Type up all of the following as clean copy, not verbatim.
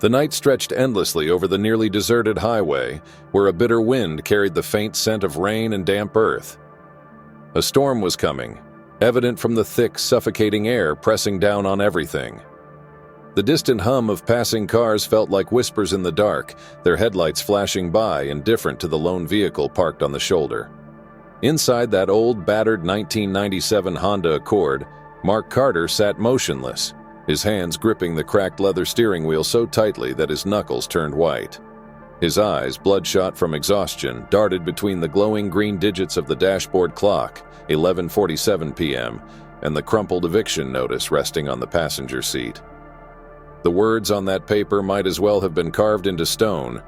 The night stretched endlessly over the nearly deserted highway, where a bitter wind carried the faint scent of rain and damp earth. A storm was coming, evident from the thick, suffocating air pressing down on everything. The distant hum of passing cars felt like whispers in the dark, their headlights flashing by, indifferent to the lone vehicle parked on the shoulder. Inside that old, battered 1997 Honda Accord, Mark Carter sat motionless, his hands gripping the cracked leather steering wheel so tightly that his knuckles turned white. His eyes, bloodshot from exhaustion, darted between the glowing green digits of the dashboard clock, 11:47 p.m., and the crumpled eviction notice resting on the passenger seat. The words on that paper might as well have been carved into stone.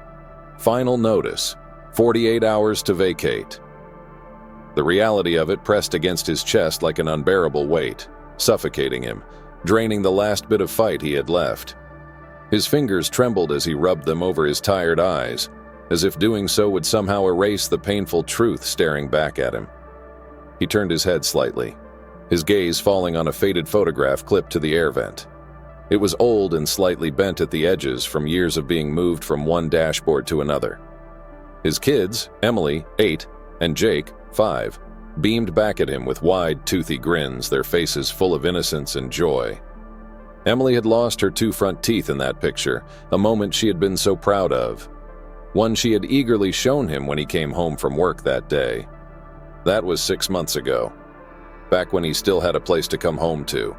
Final notice, 48 hours to vacate. The reality of it pressed against his chest like an unbearable weight, suffocating him, draining the last bit of fight he had left. His fingers trembled as he rubbed them over his tired eyes, as if doing so would somehow erase the painful truth staring back at him. He turned his head slightly, his gaze falling on a faded photograph clipped to the air vent. It was old and slightly bent at the edges from years of being moved from one dashboard to another. His kids, Emily, 8, and Jake, 5, beamed back at him with wide, toothy grins, their faces full of innocence and joy. Emily had lost her 2 front teeth in that picture, a moment she had been so proud of. One she had eagerly shown him when he came home from work that day. That was 6 months ago, back when he still had a place to come home to.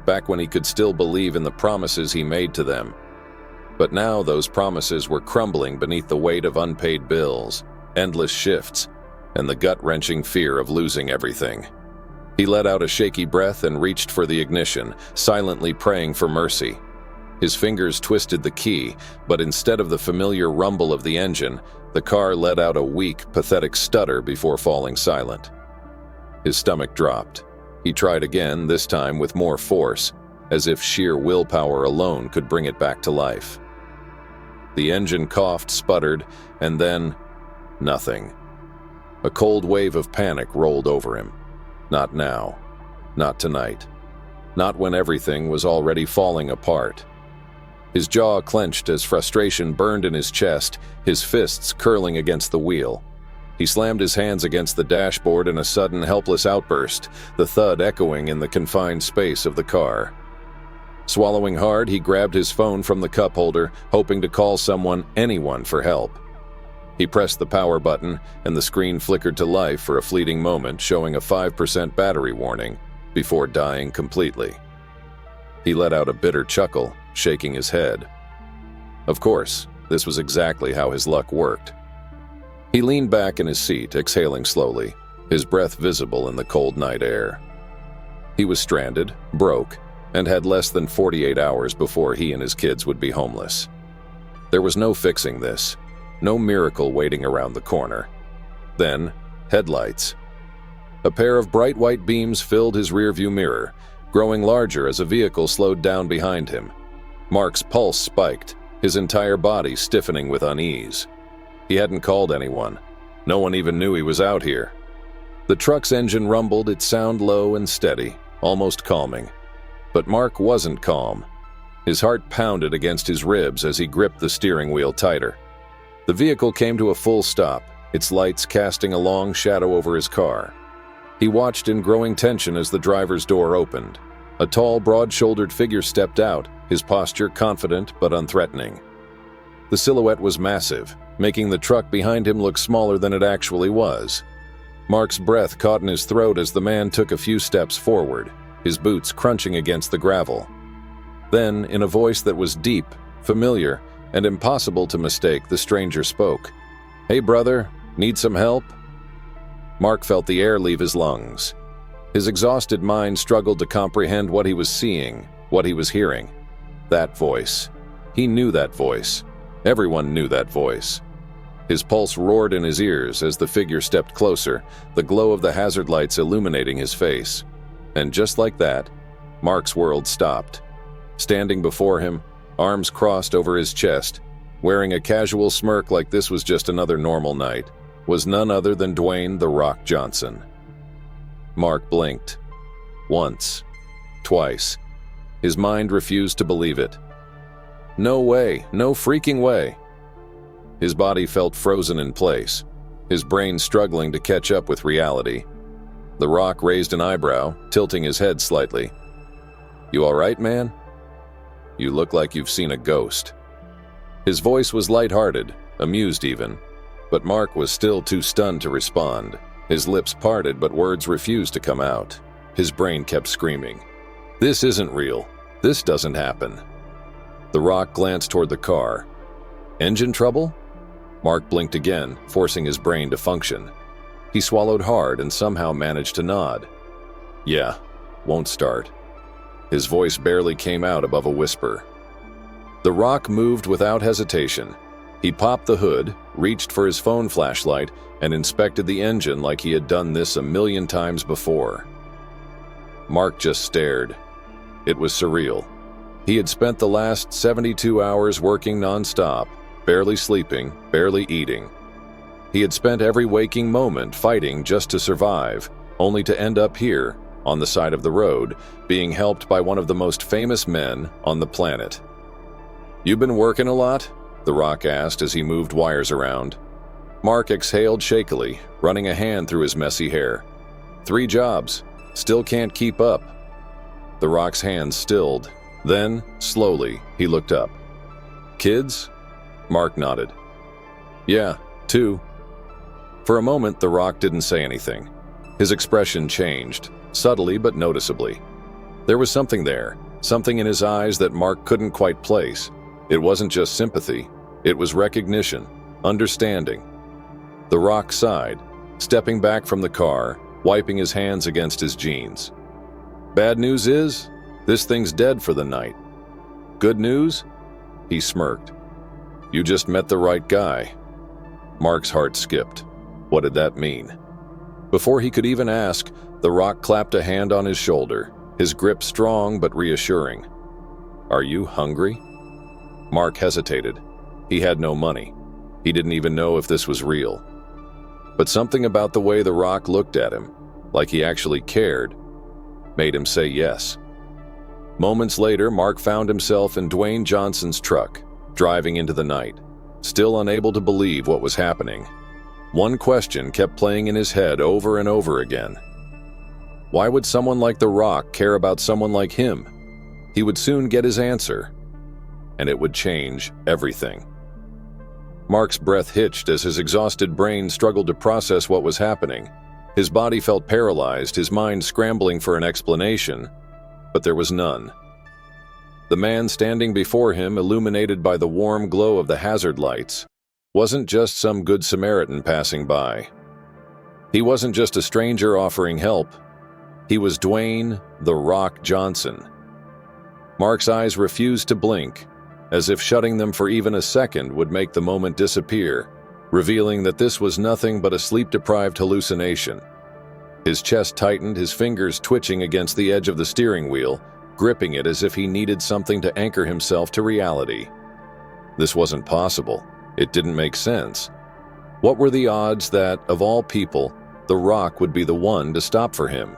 Back when he could still believe in the promises he made to them. But now those promises were crumbling beneath the weight of unpaid bills, endless shifts, and the gut-wrenching fear of losing everything. He let out a shaky breath and reached for the ignition, silently praying for mercy. His fingers twisted the key, but instead of the familiar rumble of the engine, the car let out a weak, pathetic stutter before falling silent. His stomach dropped. He tried again, this time with more force, as if sheer willpower alone could bring it back to life. The engine coughed, sputtered, and then nothing. A cold wave of panic rolled over him. Not now. Not tonight. Not when everything was already falling apart. His jaw clenched as frustration burned in his chest, his fists curling against the wheel. He slammed his hands against the dashboard in a sudden, helpless outburst, the thud echoing in the confined space of the car. Swallowing hard, he grabbed his phone from the cup holder, hoping to call someone, anyone, for help. He pressed the power button, and the screen flickered to life for a fleeting moment, showing a 5% battery warning, before dying completely. He let out a bitter chuckle, shaking his head. Of course, this was exactly how his luck worked. He leaned back in his seat, exhaling slowly, his breath visible in the cold night air. He was stranded, broke, and had less than 48 hours before he and his kids would be homeless. There was no fixing this, no miracle waiting around the corner. Then, headlights. A pair of bright white beams filled his rearview mirror, growing larger as a vehicle slowed down behind him. Mark's pulse spiked, his entire body stiffening with unease. He hadn't called anyone. No one even knew he was out here. The truck's engine rumbled, its sound low and steady, almost calming. But Mark wasn't calm. His heart pounded against his ribs as he gripped the steering wheel tighter. The vehicle came to a full stop, its lights casting a long shadow over his car. He watched in growing tension as the driver's door opened. A tall, broad-shouldered figure stepped out, his posture confident but unthreatening. The silhouette was massive, making the truck behind him look smaller than it actually was. Mark's breath caught in his throat as the man took a few steps forward, his boots crunching against the gravel. Then, in a voice that was deep, familiar, and impossible to mistake, the stranger spoke. "Hey, brother, need some help?" Mark felt the air leave his lungs. His exhausted mind struggled to comprehend what he was seeing, what he was hearing. That voice. He knew that voice. Everyone knew that voice. His pulse roared in his ears as the figure stepped closer, the glow of the hazard lights illuminating his face. And just like that, Mark's world stopped. Standing before him, arms crossed over his chest, wearing a casual smirk like this was just another normal night, was none other than Dwayne "The Rock" Johnson. Mark blinked. Once. Twice. His mind refused to believe it. No way, no freaking way. His body felt frozen in place, his brain struggling to catch up with reality. The Rock raised an eyebrow, tilting his head slightly. "You all right, man? You look like you've seen a ghost." His voice was lighthearted, amused even, but Mark was still too stunned to respond. His lips parted, but words refused to come out. His brain kept screaming, "This isn't real. This doesn't happen." The Rock glanced toward the car. "Engine trouble?" Mark blinked again, forcing his brain to function. He swallowed hard and somehow managed to nod. "Yeah, won't start." His voice barely came out above a whisper. The Rock moved without hesitation. He popped the hood, reached for his phone flashlight, and inspected the engine like he had done this a million times before. Mark just stared. It was surreal. He had spent the last 72 hours working nonstop, barely sleeping, barely eating. He had spent every waking moment fighting just to survive, only to end up here, on the side of the road, being helped by one of the most famous men on the planet. "You been working a lot?" The Rock asked as he moved wires around. Mark exhaled shakily, running a hand through his messy hair. "3 jobs. Still can't keep up." The Rock's hands stilled. Then, slowly, he looked up. "Kids?" Mark nodded. "Yeah, 2. For a moment, The Rock didn't say anything. His expression changed, subtly but noticeably. There was something there, something in his eyes that Mark couldn't quite place. It wasn't just sympathy, it was recognition, understanding. The Rock sighed, stepping back from the car, wiping his hands against his jeans. "Bad news is, this thing's dead for the night. Good news?" He smirked. "You just met the right guy." Mark's heart skipped. What did that mean? Before he could even ask, The Rock clapped a hand on his shoulder, his grip strong but reassuring. "Are you hungry?" Mark hesitated. He had no money. He didn't even know if this was real. But something about the way The Rock looked at him, like he actually cared, made him say yes. Moments later, Mark found himself in Dwayne Johnson's truck, driving into the night, still unable to believe what was happening. One question kept playing in his head over and over again. Why would someone like The Rock care about someone like him? He would soon get his answer, and it would change everything. Mark's breath hitched as his exhausted brain struggled to process what was happening. His body felt paralyzed, his mind scrambling for an explanation, but there was none. The man standing before him, illuminated by the warm glow of the hazard lights, wasn't just some good Samaritan passing by. He wasn't just a stranger offering help. He was Dwayne "The Rock" Johnson. Mark's eyes refused to blink, as if shutting them for even a second would make the moment disappear, revealing that this was nothing but a sleep-deprived hallucination. His chest tightened, his fingers twitching against the edge of the steering wheel, gripping it as if he needed something to anchor himself to reality. This wasn't possible. It didn't make sense. What were the odds that, of all people, The Rock would be the one to stop for him?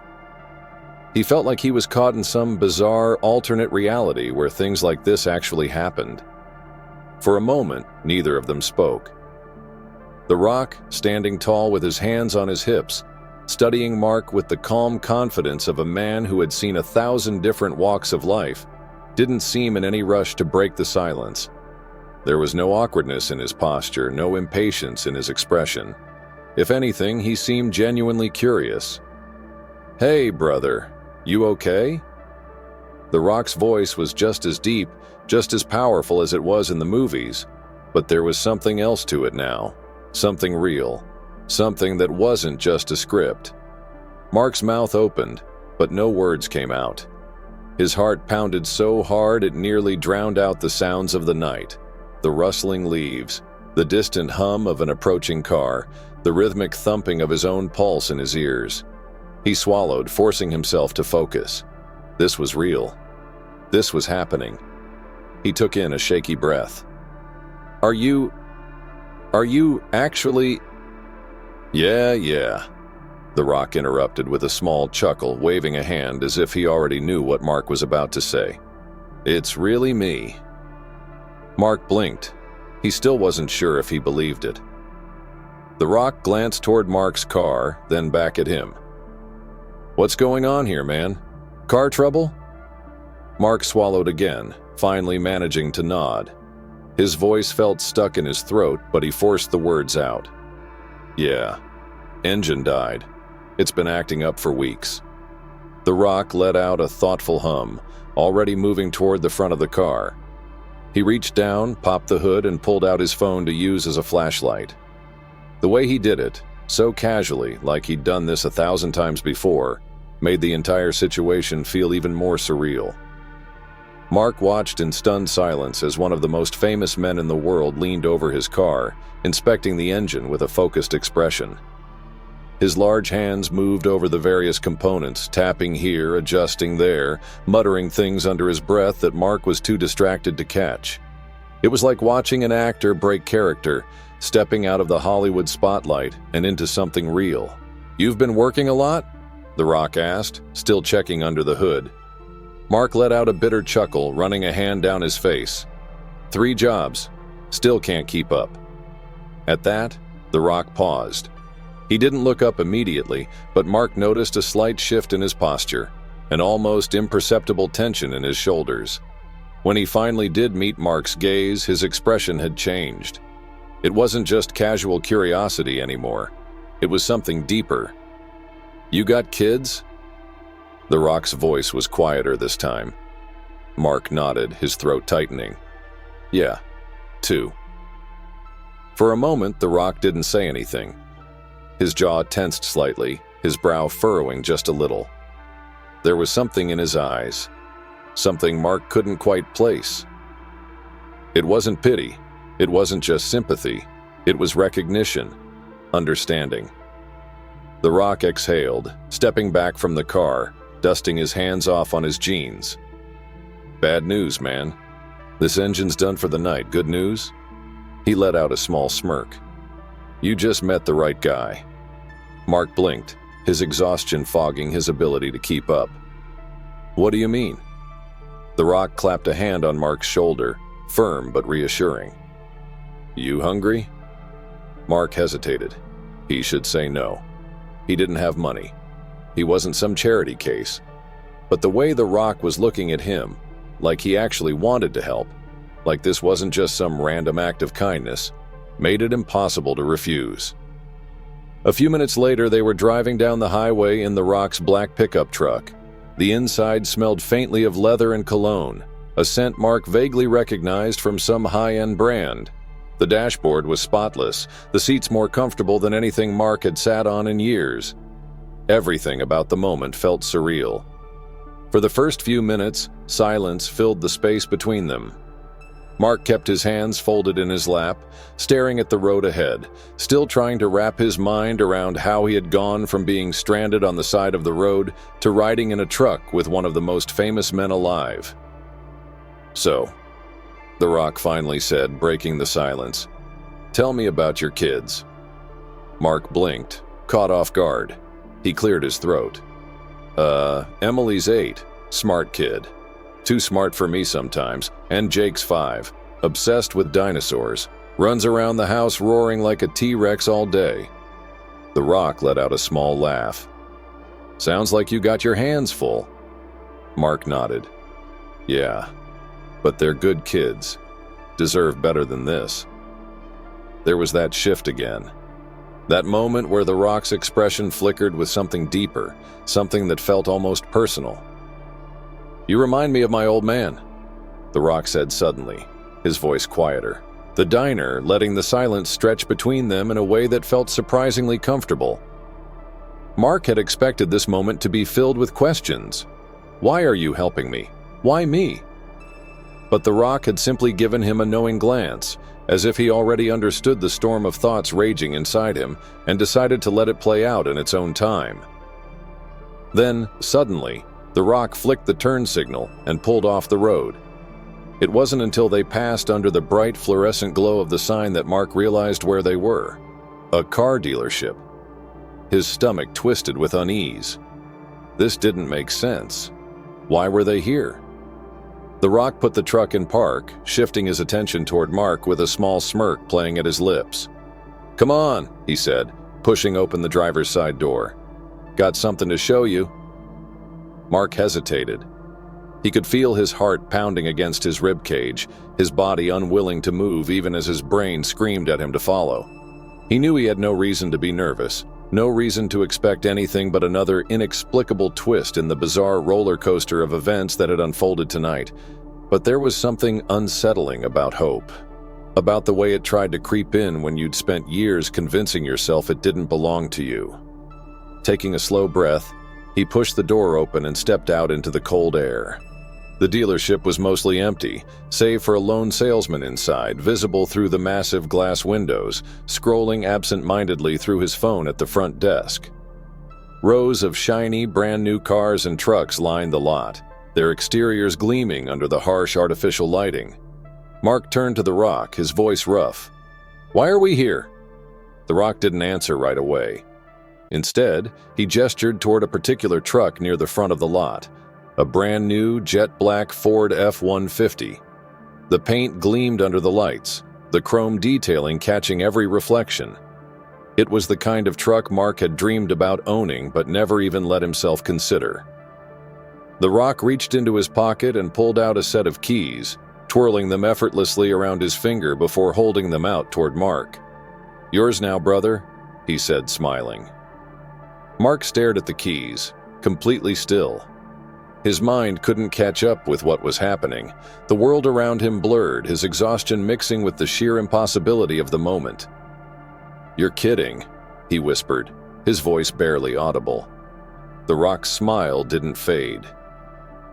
He felt like he was caught in some bizarre, alternate reality where things like this actually happened. For a moment, neither of them spoke. The Rock, standing tall with his hands on his hips, studying Mark with the calm confidence of a man who had seen 1,000 different walks of life, didn't seem in any rush to break the silence. There was no awkwardness in his posture, no impatience in his expression. If anything, he seemed genuinely curious. "Hey, brother, you okay?" The Rock's voice was just as deep, just as powerful as it was in the movies, but there was something else to it now, something real, something that wasn't just a script. Mark's mouth opened, but no words came out. His heart pounded so hard it nearly drowned out the sounds of the night, the rustling leaves, the distant hum of an approaching car, the rhythmic thumping of his own pulse in his ears. He swallowed, forcing himself to focus. This was real. This was happening. He took in a shaky breath. Are you actually—" Yeah. The Rock interrupted with a small chuckle, waving a hand as if he already knew what Mark was about to say. "It's really me." Mark blinked. He still wasn't sure if he believed it. The Rock glanced toward Mark's car, then back at him. "What's going on here, man? Car trouble?" Mark swallowed again, finally managing to nod. His voice felt stuck in his throat, but he forced the words out. "Yeah, engine died. It's been acting up for weeks." The Rock let out a thoughtful hum, already moving toward the front of the car. He reached down, popped the hood, and pulled out his phone to use as a flashlight. The way he did it, so casually, like he'd done this 1,000 times before, made the entire situation feel even more surreal. Mark watched in stunned silence as one of the most famous men in the world leaned over his car, inspecting the engine with a focused expression. His large hands moved over the various components, tapping here, adjusting there, muttering things under his breath that Mark was too distracted to catch. It was like watching an actor break character, stepping out of the Hollywood spotlight and into something real. "You've been working a lot?" The Rock asked, still checking under the hood. Mark let out a bitter chuckle, running a hand down his face. 3 jobs. Still can't keep up." At that, The Rock paused. He didn't look up immediately, but Mark noticed a slight shift in his posture, an almost imperceptible tension in his shoulders. When he finally did meet Mark's gaze, his expression had changed. It wasn't just casual curiosity anymore. It was something deeper. "You got kids?" The Rock's voice was quieter this time. Mark nodded, his throat tightening. "Yeah, 2. For a moment, The Rock didn't say anything. His jaw tensed slightly, his brow furrowing just a little. There was something in his eyes, something Mark couldn't quite place. It wasn't pity, it wasn't just sympathy, it was recognition, understanding. The Rock exhaled, stepping back from the car, dusting his hands off on his jeans. "Bad news, man. This engine's done for the night. Good news?" He let out a small smirk. "You just met the right guy." Mark blinked, his exhaustion fogging his ability to keep up. "What do you mean?" The Rock clapped a hand on Mark's shoulder, firm but reassuring. "You hungry?" Mark hesitated. He should say no. He didn't have money. He wasn't some charity case. But the way The Rock was looking at him, like he actually wanted to help, like this wasn't just some random act of kindness, made it impossible to refuse. A few minutes later, they were driving down the highway in The Rock's black pickup truck. The inside smelled faintly of leather and cologne, a scent Mark vaguely recognized from some high-end brand. The dashboard was spotless, the seats more comfortable than anything Mark had sat on in years. Everything about the moment felt surreal. For the first few minutes, silence filled the space between them. Mark kept his hands folded in his lap, staring at the road ahead, still trying to wrap his mind around how he had gone from being stranded on the side of the road to riding in a truck with one of the most famous men alive. "So," The Rock finally said, breaking the silence, "tell me about your kids." Mark blinked, caught off guard. He cleared his throat. Emily's 8, smart kid. Too smart for me sometimes, and Jake's 5, obsessed with dinosaurs, runs around the house roaring like a T-Rex all day." The Rock let out a small laugh. "Sounds like you got your hands full." Mark nodded. "Yeah, but they're good kids. Deserve better than this." There was that shift again. That moment where The Rock's expression flickered with something deeper, something that felt almost personal. "You remind me of my old man," The Rock said suddenly, his voice quieter. The diner letting the silence stretch between them in a way that felt surprisingly comfortable. Mark had expected this moment to be filled with questions. "Why are you helping me? Why me?" But The Rock had simply given him a knowing glance, as if he already understood the storm of thoughts raging inside him and decided to let it play out in its own time. Then, suddenly, The Rock flicked the turn signal and pulled off the road. It wasn't until they passed under the bright fluorescent glow of the sign that Mark realized where they were. A car dealership. His stomach twisted with unease. This didn't make sense. Why were they here? The Rock put the truck in park, shifting his attention toward Mark with a small smirk playing at his lips. "Come on," he said, pushing open the driver's side door. "Got something to show you." Mark hesitated. He could feel his heart pounding against his ribcage, his body unwilling to move even as his brain screamed at him to follow. He knew he had no reason to be nervous, no reason to expect anything but another inexplicable twist in the bizarre roller coaster of events that had unfolded tonight. But there was something unsettling about hope, about the way it tried to creep in when you'd spent years convincing yourself it didn't belong to you. Taking a slow breath, he pushed the door open and stepped out into the cold air. The dealership was mostly empty, save for a lone salesman inside, visible through the massive glass windows, scrolling absent-mindedly through his phone at the front desk. Rows of shiny, brand-new cars and trucks lined the lot, their exteriors gleaming under the harsh artificial lighting. Mark turned to The Rock, his voice rough. "Why are we here?" The Rock didn't answer right away. Instead, he gestured toward a particular truck near the front of the lot, a brand-new jet-black Ford F-150. The paint gleamed under the lights, the chrome detailing catching every reflection. It was the kind of truck Mark had dreamed about owning but never even let himself consider. The Rock reached into his pocket and pulled out a set of keys, twirling them effortlessly around his finger before holding them out toward Mark. "Yours now, brother," he said, smiling. Mark stared at the keys, completely still. His mind couldn't catch up with what was happening. The world around him blurred, his exhaustion mixing with the sheer impossibility of the moment. "You're kidding," he whispered, his voice barely audible. The Rock's smile didn't fade.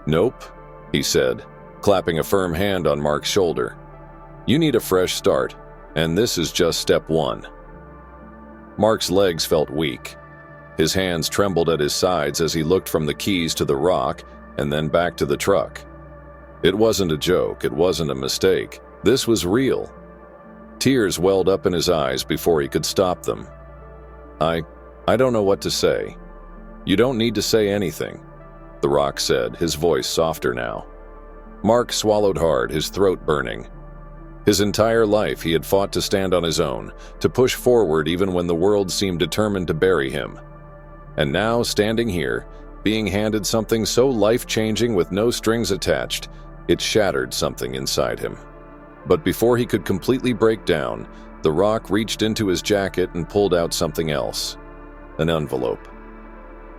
"Nope," he said, clapping a firm hand on Mark's shoulder. "You need a fresh start, and this is just step one." Mark's legs felt weak. His hands trembled at his sides as he looked from the keys to The Rock and then back to the truck. It wasn't a joke, it wasn't a mistake. This was real. Tears welled up in his eyes before he could stop them. I don't know what to say." "You don't need to say anything," The Rock said, his voice softer now. Mark swallowed hard, his throat burning. His entire life he had fought to stand on his own, to push forward even when the world seemed determined to bury him. And now, standing here, being handed something so life-changing with no strings attached, it shattered something inside him. But before he could completely break down, The Rock reached into his jacket and pulled out something else. An envelope.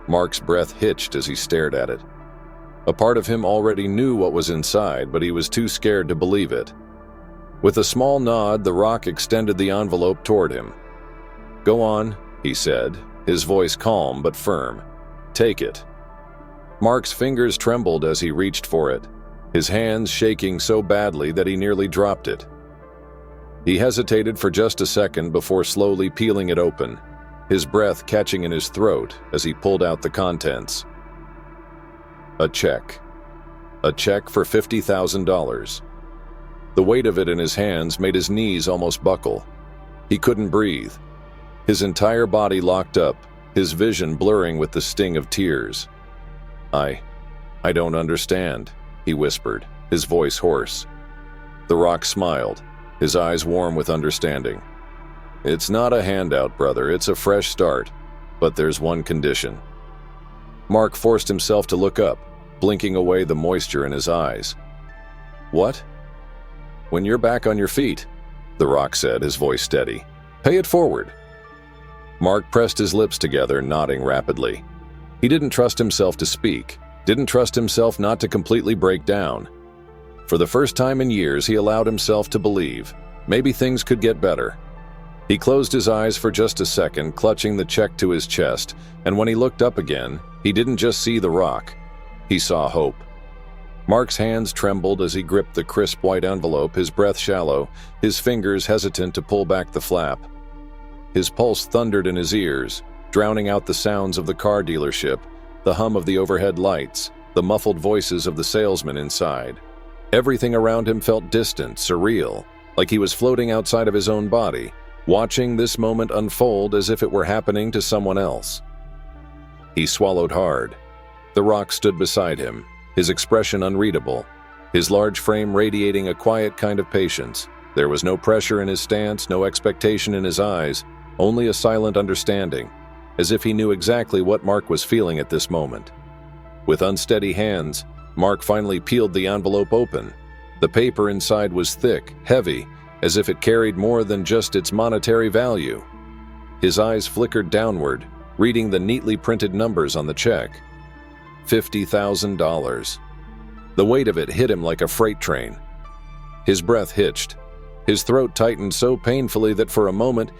Mark's breath hitched as he stared at it. A part of him already knew what was inside, but he was too scared to believe it. With a small nod, The Rock extended the envelope toward him. "Go on," he said, his voice calm but firm. "Take it." Mark's fingers trembled as he reached for it, his hands shaking so badly that he nearly dropped it. He hesitated for just a second before slowly peeling it open, his breath catching in his throat as he pulled out the contents. A check. A check for $50,000. The weight of it in his hands made his knees almost buckle. He couldn't breathe. His entire body locked up, his vision blurring with the sting of tears. I don't understand," he whispered, his voice hoarse. The Rock smiled, his eyes warm with understanding. "It's not a handout, brother, it's a fresh start, but there's one condition." Mark forced himself to look up, blinking away the moisture in his eyes. "What?" "When you're back on your feet," The Rock said, his voice steady. "Pay it forward." Mark pressed his lips together, nodding rapidly. He didn't trust himself to speak, didn't trust himself not to completely break down. For the first time in years, he allowed himself to believe maybe things could get better. He closed his eyes for just a second, clutching the check to his chest, and when he looked up again, he didn't just see The Rock. He saw hope. Mark's hands trembled as he gripped the crisp white envelope, his breath shallow, his fingers hesitant to pull back the flap. His pulse thundered in his ears, drowning out the sounds of the car dealership, the hum of the overhead lights, the muffled voices of the salesman inside. Everything around him felt distant, surreal, like he was floating outside of his own body, watching this moment unfold as if it were happening to someone else. He swallowed hard. The Rock stood beside him, his expression unreadable, his large frame radiating a quiet kind of patience. There was no pressure in his stance, no expectation in his eyes, only a silent understanding, as if he knew exactly what Mark was feeling at this moment. With unsteady hands, Mark finally peeled the envelope open. The paper inside was thick, heavy, as if it carried more than just its monetary value. His eyes flickered downward, reading the neatly printed numbers on the check. $50,000. The weight of it hit him like a freight train. His breath hitched. His throat tightened so painfully that for a moment,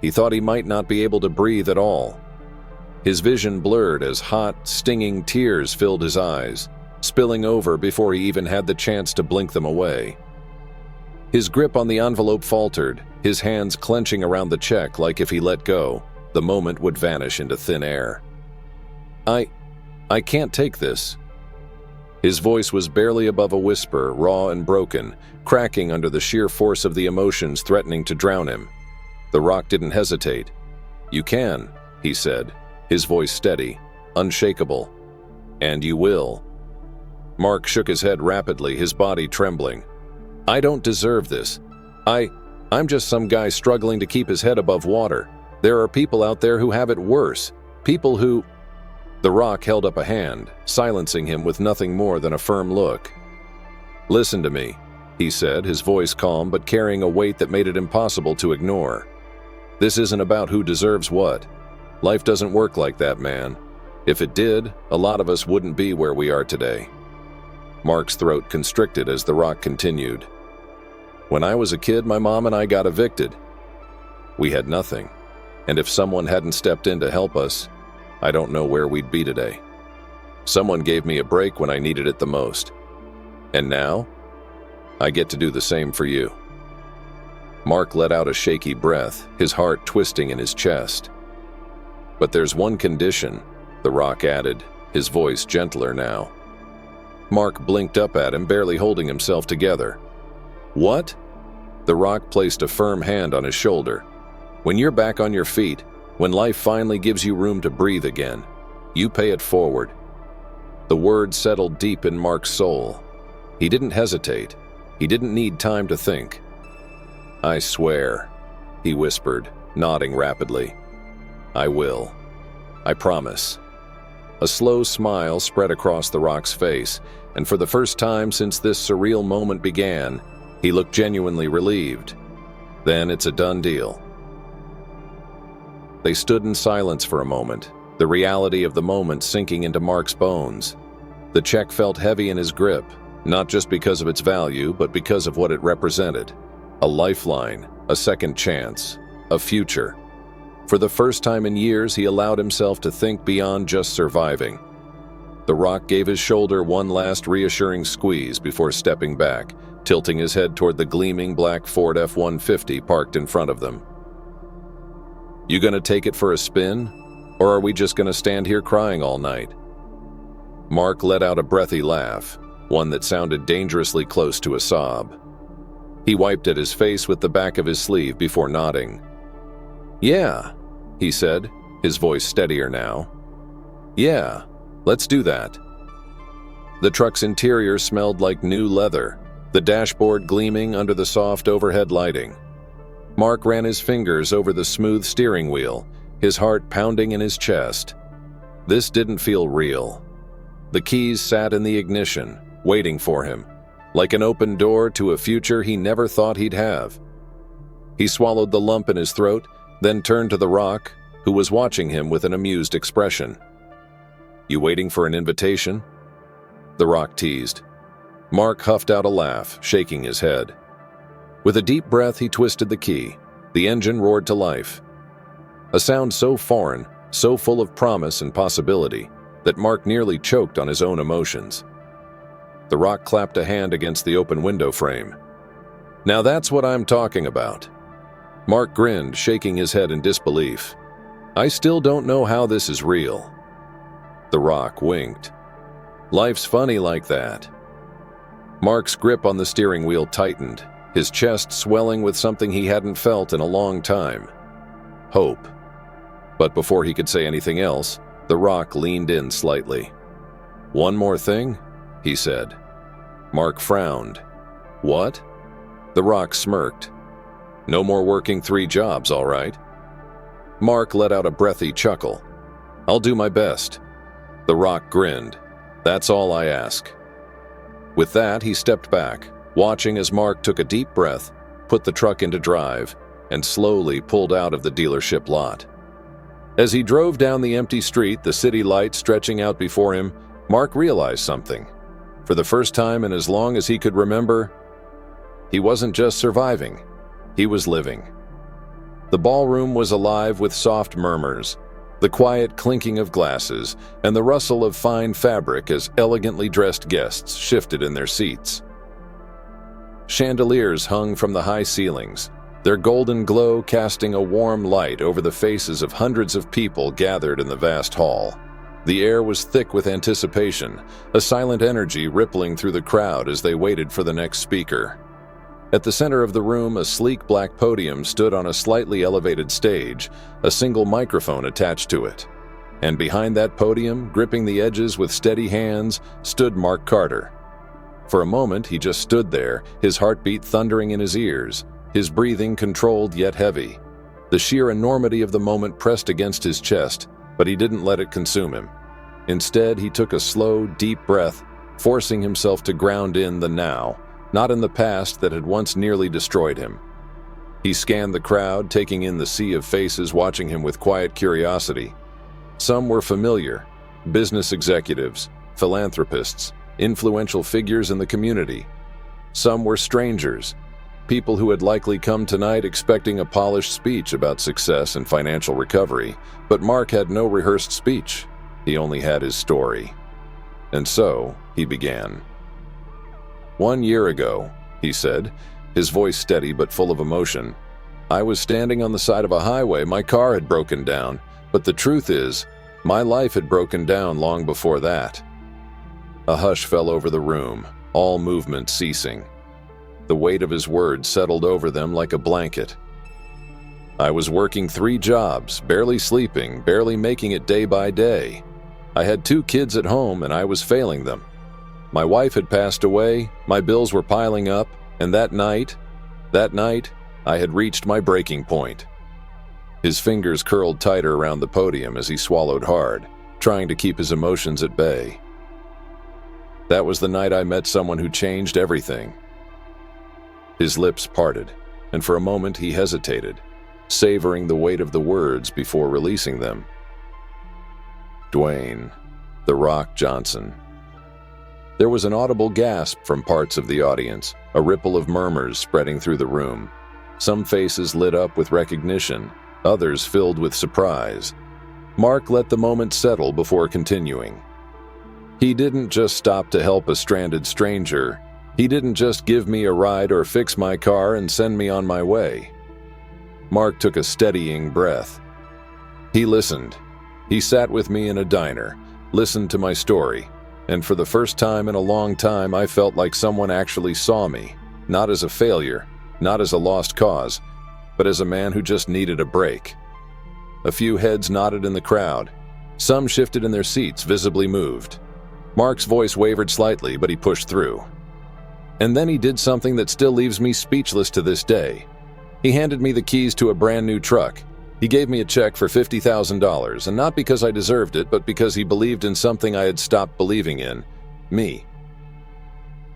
he thought he might not be able to breathe at all. His vision blurred as hot, stinging tears filled his eyes, spilling over before he even had the chance to blink them away. His grip on the envelope faltered, his hands clenching around the check like if he let go, the moment would vanish into thin air. I can't take this." His voice was barely above a whisper, raw and broken, cracking under the sheer force of the emotions threatening to drown him. The Rock didn't hesitate. "You can," he said, his voice steady, unshakable. "And you will." Mark shook his head rapidly, his body trembling. "I don't deserve this. I'm just some guy struggling to keep his head above water. There are people out there who have it worse. People who—" The Rock held up a hand, silencing him with nothing more than a firm look. "Listen to me," he said, his voice calm but carrying a weight that made it impossible to ignore. "This isn't about who deserves what. Life doesn't work like that, man. If it did, a lot of us wouldn't be where we are today." Mark's throat constricted as The Rock continued. "When I was a kid, my mom and I got evicted. We had nothing, and if someone hadn't stepped in to help us, I don't know where we'd be today. Someone gave me a break when I needed it the most. And now, I get to do the same for you." Mark let out a shaky breath, his heart twisting in his chest. "But there's one condition," The Rock added, his voice gentler now. Mark blinked up at him, barely holding himself together. "What?" The Rock placed a firm hand on his shoulder. "When you're back on your feet, when life finally gives you room to breathe again, you pay it forward." The words settled deep in Mark's soul. He didn't hesitate. He didn't need time to think. "I swear," he whispered, nodding rapidly. "I will. I promise." A slow smile spread across The Rock's face, and for the first time since this surreal moment began, he looked genuinely relieved. "Then it's a done deal." They stood in silence for a moment, the reality of the moment sinking into Mark's bones. The check felt heavy in his grip, not just because of its value, but because of what it represented. A lifeline, a second chance, a future. For the first time in years, he allowed himself to think beyond just surviving. The Rock gave his shoulder one last reassuring squeeze before stepping back, tilting his head toward the gleaming black Ford F-150 parked in front of them. "You gonna take it for a spin? Or are we just gonna stand here crying all night?" Mark let out a breathy laugh, one that sounded dangerously close to a sob. He wiped at his face with the back of his sleeve before nodding. "Yeah," he said, his voice steadier now. "Yeah, let's do that." The truck's interior smelled like new leather, the dashboard gleaming under the soft overhead lighting. Mark ran his fingers over the smooth steering wheel, his heart pounding in his chest. This didn't feel real. The keys sat in the ignition, waiting for him, like an open door to a future he never thought he'd have. He swallowed the lump in his throat, then turned to The Rock, who was watching him with an amused expression. "You waiting for an invitation?" The Rock teased. Mark huffed out a laugh, shaking his head. With a deep breath, he twisted the key. The engine roared to life. A sound so foreign, so full of promise and possibility, that Mark nearly choked on his own emotions. The Rock clapped a hand against the open window frame. "Now that's what I'm talking about." Mark grinned, shaking his head in disbelief. "I still don't know how this is real." The Rock winked. "Life's funny like that." Mark's grip on the steering wheel tightened, his chest swelling with something he hadn't felt in a long time. Hope. But before he could say anything else, The Rock leaned in slightly. "One more thing," he said. Mark frowned. What? The Rock smirked. No more working 3 jobs, all right? Mark let out a breathy chuckle. I'll do my best. The Rock grinned. That's all I ask. With that, he stepped back, watching as Mark took a deep breath, put the truck into drive, and slowly pulled out of the dealership lot. As he drove down the empty street, the city lights stretching out before him, Mark realized something. For the first time in as long as he could remember, he wasn't just surviving, he was living. The ballroom was alive with soft murmurs, the quiet clinking of glasses, and the rustle of fine fabric as elegantly dressed guests shifted in their seats. Chandeliers hung from the high ceilings, their golden glow casting a warm light over the faces of hundreds of people gathered in the vast hall. The air was thick with anticipation, a silent energy rippling through the crowd as they waited for the next speaker. At the center of the room, a sleek black podium stood on a slightly elevated stage, a single microphone attached to it. And behind that podium, gripping the edges with steady hands, stood Mark Carter. For a moment, he just stood there, his heartbeat thundering in his ears, his breathing controlled yet heavy. The sheer enormity of the moment pressed against his chest, but he didn't let it consume him. Instead, he took a slow, deep breath, forcing himself to ground in the now, not in the past that had once nearly destroyed him. He scanned the crowd, taking in the sea of faces watching him with quiet curiosity. Some were familiar, business executives, philanthropists, influential figures in the community. Some were strangers, people who had likely come tonight expecting a polished speech about success and financial recovery, but Mark had no rehearsed speech. He only had his story. And so, he began. 1 year ago, he said, his voice steady but full of emotion, I was standing on the side of a highway. My car had broken down, but the truth is, my life had broken down long before that. A hush fell over the room, all movement ceasing. The weight of his words settled over them like a blanket. I was working 3 jobs, barely sleeping, barely making it day by day. I had 2 kids at home and I was failing them. My wife had passed away, my bills were piling up, and that night, I had reached my breaking point. His fingers curled tighter around the podium as he swallowed hard, trying to keep his emotions at bay. That was the night I met someone who changed everything. His lips parted, and for a moment he hesitated, savoring the weight of the words before releasing them. Dwayne, "The Rock" Johnson. There was an audible gasp from parts of the audience, a ripple of murmurs spreading through the room. Some faces lit up with recognition, others filled with surprise. Mark let the moment settle before continuing. He didn't just stop to help a stranded stranger. He didn't just give me a ride or fix my car and send me on my way. Mark took a steadying breath. He listened. He sat with me in a diner, listened to my story, and for the first time in a long time I felt like someone actually saw me, not as a failure, not as a lost cause, but as a man who just needed a break. A few heads nodded in the crowd. Some shifted in their seats, visibly moved. Mark's voice wavered slightly, but he pushed through. And then he did something that still leaves me speechless to this day. He handed me the keys to a brand new truck. He gave me a check for $50,000, and not because I deserved it, but because he believed in something I had stopped believing in, me.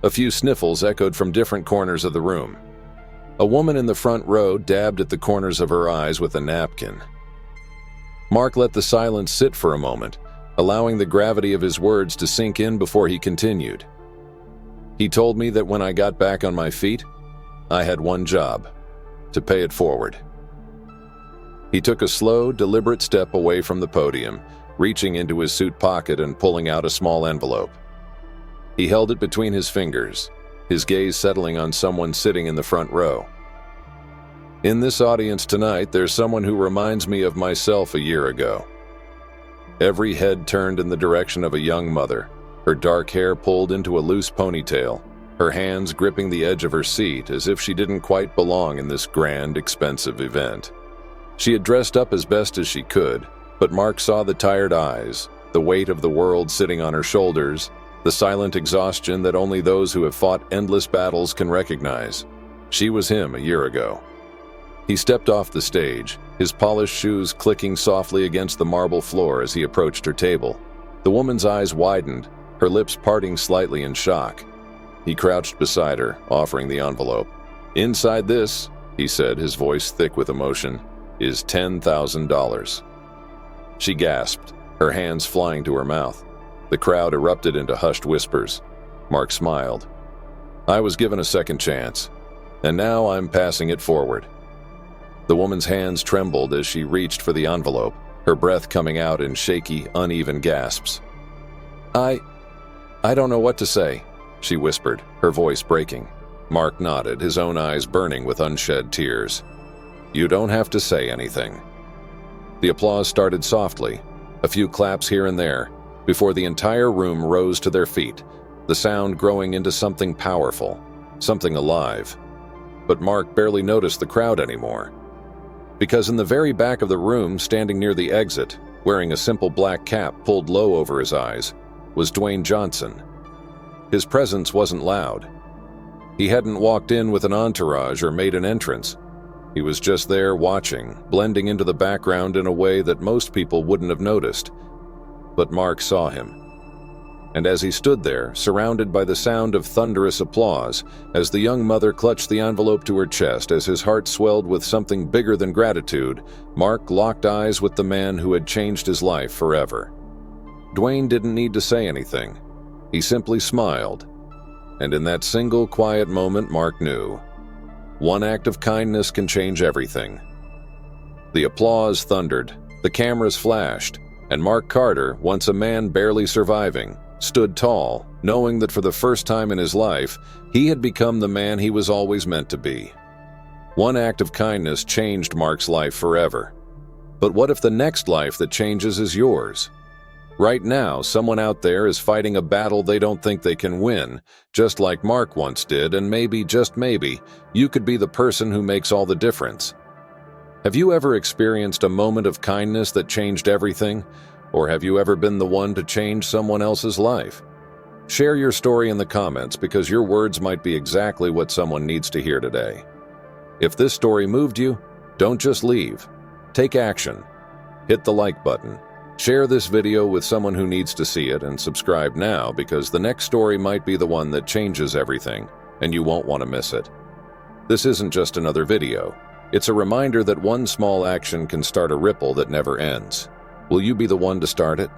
A few sniffles echoed from different corners of the room. A woman in the front row dabbed at the corners of her eyes with a napkin. Mark let the silence sit for a moment, allowing the gravity of his words to sink in before he continued. He told me that when I got back on my feet, I had one job: to pay it forward. He took a slow, deliberate step away from the podium, reaching into his suit pocket and pulling out a small envelope. He held it between his fingers, his gaze settling on someone sitting in the front row. In this audience tonight, there's someone who reminds me of myself a year ago. Every head turned in the direction of a young mother, her dark hair pulled into a loose ponytail, her hands gripping the edge of her seat as if she didn't quite belong in this grand, expensive event. She had dressed up as best as she could, but Mark saw the tired eyes, the weight of the world sitting on her shoulders, the silent exhaustion that only those who have fought endless battles can recognize. She was him a year ago. He stepped off the stage, his polished shoes clicking softly against the marble floor as he approached her table. The woman's eyes widened, her lips parting slightly in shock. He crouched beside her, offering the envelope. "Inside this," he said, his voice thick with emotion, "is $10,000. She gasped, her hands flying to her mouth. The crowd erupted into hushed whispers. Mark smiled. "I was given a second chance, and now I'm passing it forward." The woman's hands trembled as she reached for the envelope, her breath coming out in shaky, uneven gasps. I don't know what to say," she whispered, her voice breaking. Mark nodded, his own eyes burning with unshed tears. "You don't have to say anything." The applause started softly, a few claps here and there, before the entire room rose to their feet, the sound growing into something powerful, something alive. But Mark barely noticed the crowd anymore. Because in the very back of the room, standing near the exit, wearing a simple black cap pulled low over his eyes, was Dwayne Johnson. His presence wasn't loud. He hadn't walked in with an entourage or made an entrance. He was just there watching, blending into the background in a way that most people wouldn't have noticed. But Mark saw him. And as he stood there, surrounded by the sound of thunderous applause, as the young mother clutched the envelope to her chest as his heart swelled with something bigger than gratitude, Mark locked eyes with the man who had changed his life forever. Dwayne didn't need to say anything. He simply smiled. And in that single quiet moment, Mark knew. One act of kindness can change everything. The applause thundered, the cameras flashed, and Mark Carter, once a man barely surviving, stood tall, knowing that for the first time in his life, he had become the man he was always meant to be. One act of kindness changed Mark's life forever. But what if the next life that changes is yours? Right now, someone out there is fighting a battle they don't think they can win, just like Mark once did, and maybe, just maybe, you could be the person who makes all the difference. Have you ever experienced a moment of kindness that changed everything? Or have you ever been the one to change someone else's life? Share your story in the comments because your words might be exactly what someone needs to hear today. If this story moved you, don't just leave. Take action. Hit the like button. Share this video with someone who needs to see it and subscribe now because the next story might be the one that changes everything and you won't want to miss it. This isn't just another video. It's a reminder that one small action can start a ripple that never ends. Will you be the one to start it?